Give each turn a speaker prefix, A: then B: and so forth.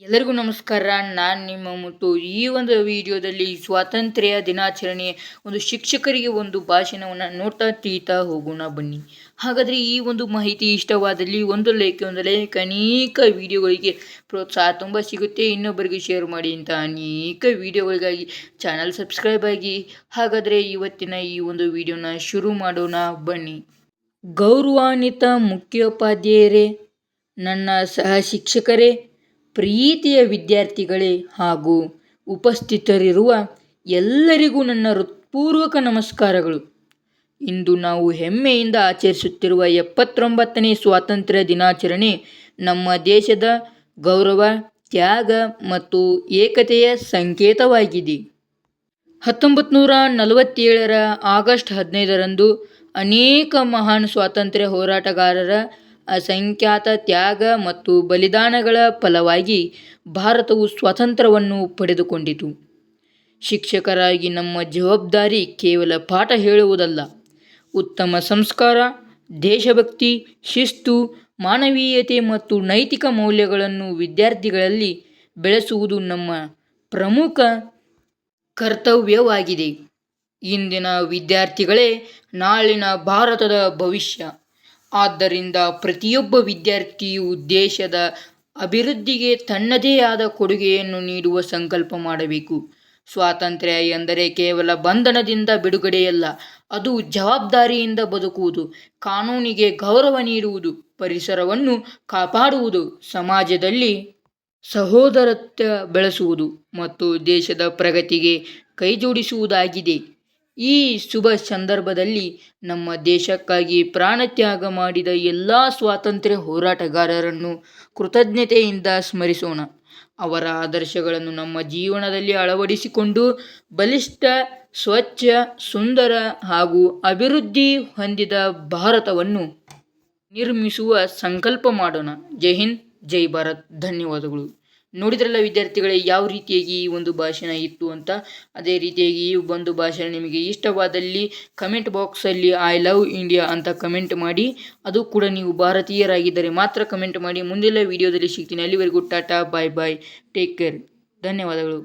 A: ಎಲ್ಲರಿಗೂ ನಮಸ್ಕಾರ. ನಾನು ನಿಮ್ಮ ಮುತ್ತು. ಈ ಒಂದು ವಿಡಿಯೋದಲ್ಲಿ ಸ್ವಾತಂತ್ರ್ಯ ದಿನಾಚರಣೆ ಒಂದು ಶಿಕ್ಷಕರಿಗೆ ಒಂದು ಭಾಷಣವನ್ನು ನೋಡ್ತಾ ತೀತಾ ಹೋಗೋಣ ಬನ್ನಿ. ಹಾಗಾದರೆ ಈ ಒಂದು ಮಾಹಿತಿ ಇಷ್ಟವಾದಲ್ಲಿ ಒಂದು ಲೈಕ್ ಅನೇಕ ವಿಡಿಯೋಗಳಿಗೆ ಪ್ರೋತ್ಸಾಹ ತುಂಬ ಸಿಗುತ್ತೆ. ಇನ್ನೊಬ್ಬರಿಗೆ ಶೇರ್ ಮಾಡಿ ಅಂತ ಅನೇಕ ವಿಡಿಯೋಗಳಿಗಾಗಿ ಚಾನಲ್ ಸಬ್ಸ್ಕ್ರೈಬ್ ಆಗಿ. ಹಾಗಾದರೆ ಇವತ್ತಿನ ಈ ಒಂದು ವಿಡಿಯೋನ ಶುರು ಮಾಡೋಣ ಬನ್ನಿ. ಗೌರವಾನ್ವಿತ ಮುಖ್ಯೋಪಾಧ್ಯಾಯರೇ, ನನ್ನ ಸಹ ಶಿಕ್ಷಕರೇ, ಪ್ರೀತಿಯ ವಿದ್ಯಾರ್ಥಿಗಳೇ ಹಾಗೂ ಉಪಸ್ಥಿತರಿರುವ ಎಲ್ಲರಿಗೂ ನನ್ನ ಹೃತ್ಪೂರ್ವಕ ನಮಸ್ಕಾರಗಳು. ಇಂದು ನಾವು ಹೆಮ್ಮೆಯಿಂದ ಆಚರಿಸುತ್ತಿರುವ 79ನೇ ಸ್ವಾತಂತ್ರ್ಯ ದಿನಾಚರಣೆ ನಮ್ಮ ದೇಶದ ಗೌರವ, ತ್ಯಾಗ ಮತ್ತು ಏಕತೆಯ ಸಂಕೇತವಾಗಿದೆ. 1947ರ ಆಗಸ್ಟ್ 15ರಂದು ಅನೇಕ ಮಹಾನ್ ಸ್ವಾತಂತ್ರ್ಯ ಹೋರಾಟಗಾರರ ಅಸಂಖ್ಯಾತ ತ್ಯಾಗ ಮತ್ತು ಬಲಿದಾನಗಳ ಫಲವಾಗಿ ಭಾರತವು ಸ್ವಾತಂತ್ರ್ಯವನ್ನು ಪಡೆದುಕೊಂಡಿತು. ಶಿಕ್ಷಕರಾಗಿ ನಮ್ಮ ಜವಾಬ್ದಾರಿ ಕೇವಲ ಪಾಠ ಹೇಳುವುದಲ್ಲ, ಉತ್ತಮ ಸಂಸ್ಕಾರ, ದೇಶಭಕ್ತಿ, ಶಿಸ್ತು, ಮಾನವೀಯತೆ ಮತ್ತು ನೈತಿಕ ಮೌಲ್ಯಗಳನ್ನು ವಿದ್ಯಾರ್ಥಿಗಳಲ್ಲಿ ಬೆಳೆಸುವುದು ನಮ್ಮ ಪ್ರಮುಖ ಕರ್ತವ್ಯವಾಗಿದೆ. ಇಂದಿನ ವಿದ್ಯಾರ್ಥಿಗಳೇ ನಾಳಿನ ಭಾರತದ ಭವಿಷ್ಯ. ಆದ್ದರಿಂದ ಪ್ರತಿಯೊಬ್ಬ ವಿದ್ಯಾರ್ಥಿಯು ದೇಶದ ಅಭಿವೃದ್ಧಿಗೆ ತನ್ನದೇ ಆದ ಕೊಡುಗೆಯನ್ನು ನೀಡುವ ಸಂಕಲ್ಪ ಮಾಡಬೇಕು. ಸ್ವಾತಂತ್ರ್ಯ ಎಂದರೆ ಕೇವಲ ಬಂಧನದಿಂದ ಬಿಡುಗಡೆಯಲ್ಲ, ಅದು ಜವಾಬ್ದಾರಿಯಿಂದ ಬದುಕುವುದು, ಕಾನೂನಿಗೆ ಗೌರವ ನೀಡುವುದು, ಪರಿಸರವನ್ನು ಕಾಪಾಡುವುದು, ಸಮಾಜದಲ್ಲಿ ಸಹೋದರತ್ವ ಬೆಳೆಸುವುದು ಮತ್ತು ದೇಶದ ಪ್ರಗತಿಗೆ ಕೈಜೋಡಿಸುವುದಾಗಿದೆ. ಈ ಶುಭ ಸಂದರ್ಭದಲ್ಲಿ ನಮ್ಮ ದೇಶಕ್ಕಾಗಿ ಪ್ರಾಣತ್ಯಾಗ ಮಾಡಿದ ಎಲ್ಲ ಸ್ವಾತಂತ್ರ್ಯ ಹೋರಾಟಗಾರರನ್ನು ಕೃತಜ್ಞತೆಯಿಂದ ಸ್ಮರಿಸೋಣ. ಅವರ ಆದರ್ಶಗಳನ್ನು ನಮ್ಮ ಜೀವನದಲ್ಲಿ ಅಳವಡಿಸಿಕೊಂಡು ಬಲಿಷ್ಠ, ಸ್ವಚ್ಛ, ಸುಂದರ ಹಾಗೂ ಅಭಿವೃದ್ಧಿ ಹೊಂದಿದ ಭಾರತವನ್ನು ನಿರ್ಮಿಸುವ ಸಂಕಲ್ಪ ಮಾಡೋಣ. ಜೈ ಹಿಂದ್, ಜೈ ಭಾರತ್. ಧನ್ಯವಾದಗಳು. ನೋಡಿದ್ರಲ್ಲ ವಿದ್ಯಾರ್ಥಿಗಳೇ, ಯಾವ ರೀತಿಯಾಗಿ ಈ ಒಂದು ಭಾಷಣ ಇತ್ತು ಅಂತ. ಅದೇ ರೀತಿಯಾಗಿ ಈ ಒಂದು ಭಾಷಣ ನಿಮಗೆ ಇಷ್ಟವಾದಲ್ಲಿ ಕಮೆಂಟ್ ಬಾಕ್ಸಲ್ಲಿ ಐ ಲವ್ ಇಂಡಿಯಾ ಅಂತ ಕಮೆಂಟ್ ಮಾಡಿ. ಅದು ಕೂಡ ನೀವು ಭಾರತೀಯರಾಗಿದ್ದರೆ ಮಾತ್ರ ಕಮೆಂಟ್ ಮಾಡಿ. ಮುಂದಿನ ವಿಡಿಯೋದಲ್ಲಿ ಸಿಗ್ತೀನಿ. ಅಲ್ಲಿವರೆಗೂ ಟಾಟಾ, ಬಾಯ್ ಬಾಯ್, ಟೇಕ್ ಕೇರ್. ಧನ್ಯವಾದಗಳು.